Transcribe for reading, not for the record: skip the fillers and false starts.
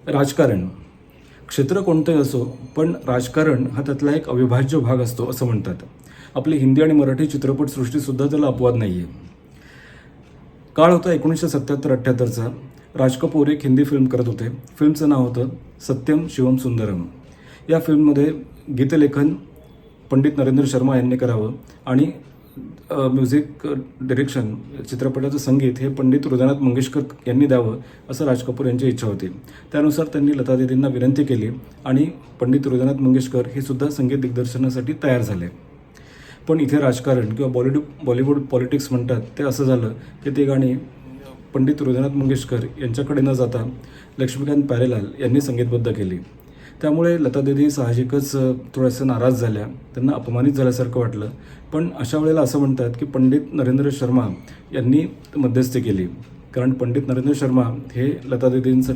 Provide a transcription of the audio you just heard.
राजकारण क्षेत्र कोणतंही असो, पण राजकारण हा त्यातला एक अविभाज्य भाग असतो असं म्हणतात. आपली हिंदी आणि मराठी चित्रपटसृष्टीसुद्धा त्याला अपवाद नाही आहे. काळ होता 1977-78चा. राज कपूर एक हिंदी फिल्म करत होते. फिल्मचं नाव होतं सत्यम शिवम सुंदरम. या फिल्ममध्ये गीतलेखन पंडित नरेंद्र शर्मा यांनी करावं आणि म्युझिक डिरेक्शन, चित्रपटाचं संगीत हे पंडित हृदयनाथ मंगेशकर यांनी द्यावं असं राज कपूर यांची इच्छा होती. त्यानुसार त्यांनी लता दीदींना विनंती केली आणि पंडित हृदयनाथ मंगेशकर हे सुद्धा संगीत दिग्दर्शनासाठी तयार झाले. पण इथे राजकारण किंवा बॉलिवूड पॉलिटिक्स म्हणतात ते असं झालं की ते गाणी पंडित हृदयनाथ मंगेशकर यांच्याकडे न जाता लक्ष्मीकांत प्यारेलाल यांनी संगीतबद्ध केली. त्यामुळे लता दीदी साहजिकच थोड्याशा नाराज झाल्या, त्यांना अपमानित झाल्यासारखं वाटलं. पण अशा वेळेला असं म्हणतात की पंडित नरेंद्र शर्मा यांनी मध्यस्थी केली, कारण पंडित नरेंद्र शर्मा हे लता दीदींसाठी